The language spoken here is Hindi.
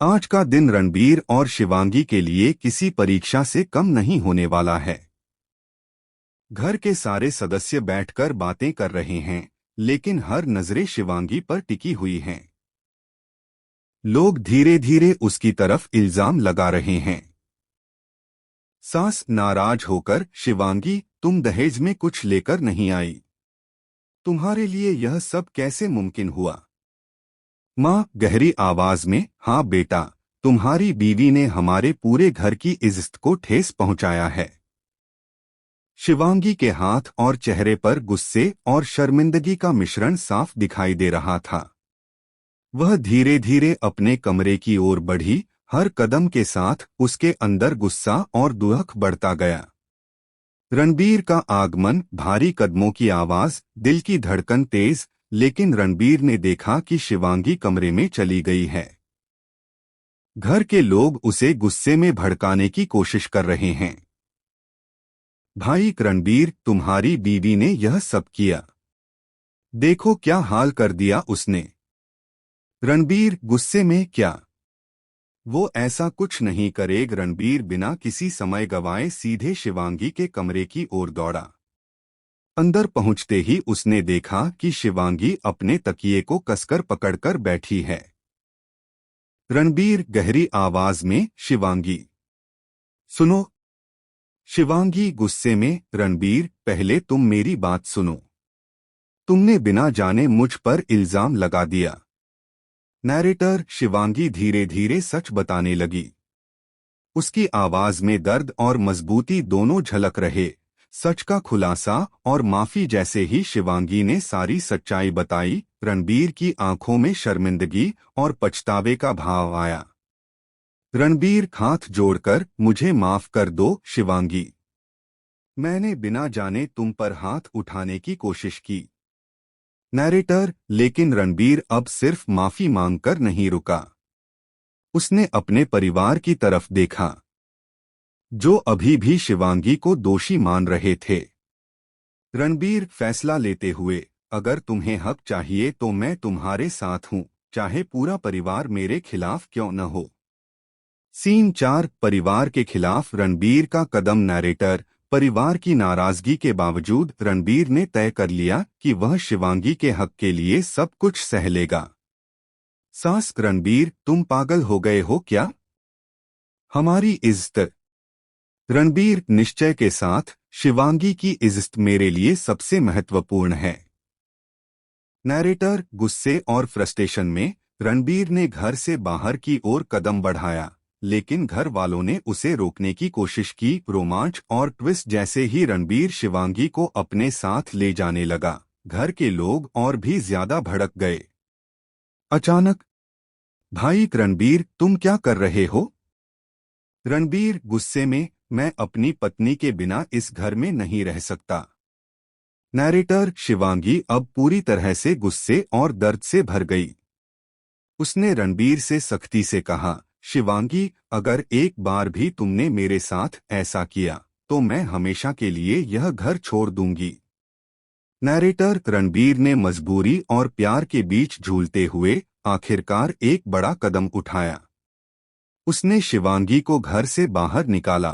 आज का दिन रणबीर और शिवांगी के लिए किसी परीक्षा से कम नहीं होने वाला है। घर के सारे सदस्य बैठकर बातें कर रहे हैं, लेकिन हर नजरें शिवांगी पर टिकी हुई हैं। लोग धीरे धीरे उसकी तरफ इल्जाम लगा रहे हैं। सास नाराज होकर, शिवांगी, तुम दहेज में कुछ लेकर नहीं आई। तुम्हारे लिए यह सब कैसे मुमकिन हुआ? माँ गहरी आवाज में, हाँ बेटा, तुम्हारी बीवी ने हमारे पूरे घर की इज्जत को ठेस पहुंचाया है। शिवांगी के हाथ और चेहरे पर गुस्से और शर्मिंदगी का मिश्रण साफ दिखाई दे रहा था। वह धीरे धीरे अपने कमरे की ओर बढ़ी, हर कदम के साथ उसके अंदर गुस्सा और दुख बढ़ता गया। रणबीर का आगमन, भारी कदमों की आवाज, दिल की धड़कन तेज, लेकिन रणबीर ने देखा कि शिवांगी कमरे में चली गई है। घर के लोग उसे गुस्से में भड़काने की कोशिश कर रहे हैं। भाई रणबीर, तुम्हारी बीवी ने यह सब किया। देखो क्या हाल कर दिया उसने। रणबीर गुस्से में, क्या? वो ऐसा कुछ नहीं करेगा। रणबीर बिना किसी समय गवाए सीधे शिवांगी के कमरे की ओर दौड़ा। अंदर पहुंचते ही उसने देखा कि शिवांगी अपने तकिए को कसकर पकड़कर बैठी है। रणबीर गहरी आवाज में, शिवांगी सुनो। शिवांगी गुस्से में, रणबीर पहले तुम मेरी बात सुनो। तुमने बिना जाने मुझ पर इल्जाम लगा दिया। नैरेटर शिवांगी धीरे धीरे सच बताने लगी। उसकी आवाज में दर्द और मजबूती दोनों झलक रहे। सच का खुलासा और माफी। जैसे ही शिवांगी ने सारी सच्चाई बताई, रणबीर की आंखों में शर्मिंदगी और पछतावे का भाव आया। रणबीर हाथ जोड़कर, मुझे माफ कर दो शिवांगी। मैंने बिना जाने तुम पर हाथ उठाने की कोशिश की। नैरेटर, लेकिन रणबीर अब सिर्फ माफी मांगकर नहीं रुका। उसने अपने परिवार की तरफ देखा, जो अभी भी शिवांगी को दोषी मान रहे थे। रणबीर फैसला लेते हुए, अगर तुम्हें हक चाहिए तो मैं तुम्हारे साथ हूं, चाहे पूरा परिवार मेरे खिलाफ क्यों न हो। सीन 4, परिवार के खिलाफ रणबीर का कदम। नैरेटर, परिवार की नाराजगी के बावजूद रणबीर ने तय कर लिया कि वह शिवांगी के हक के लिए सब कुछ सह लेगा। सास, रणबीर तुम पागल हो गए हो क्या? हमारी इज्जत। रणबीर निश्चय के साथ, शिवांगी की इज्जत मेरे लिए सबसे महत्वपूर्ण है। नैरेटर गुस्से और फ्रस्ट्रेशन में, रणबीर ने घर से बाहर की ओर कदम बढ़ाया, लेकिन घर वालों ने उसे रोकने की कोशिश की। रोमांच और ट्विस्ट। जैसे ही रणबीर शिवांगी को अपने साथ ले जाने लगा, घर के लोग और भी ज्यादा भड़क गए। अचानक, भाई रणबीर तुम क्या कर रहे हो? रणबीर गुस्से में, मैं अपनी पत्नी के बिना इस घर में नहीं रह सकता। नैरेटर शिवांगी अब पूरी तरह से गुस्से और दर्द से भर गई। उसने रणबीर से सख्ती से कहा, शिवांगी, अगर एक बार भी तुमने मेरे साथ ऐसा किया तो मैं हमेशा के लिए यह घर छोड़ दूंगी। नैरेटर रणबीर ने मजबूरी और प्यार के बीच झूलते हुए आखिरकार एक बड़ा कदम उठाया। उसने शिवांगी को घर से बाहर निकाला।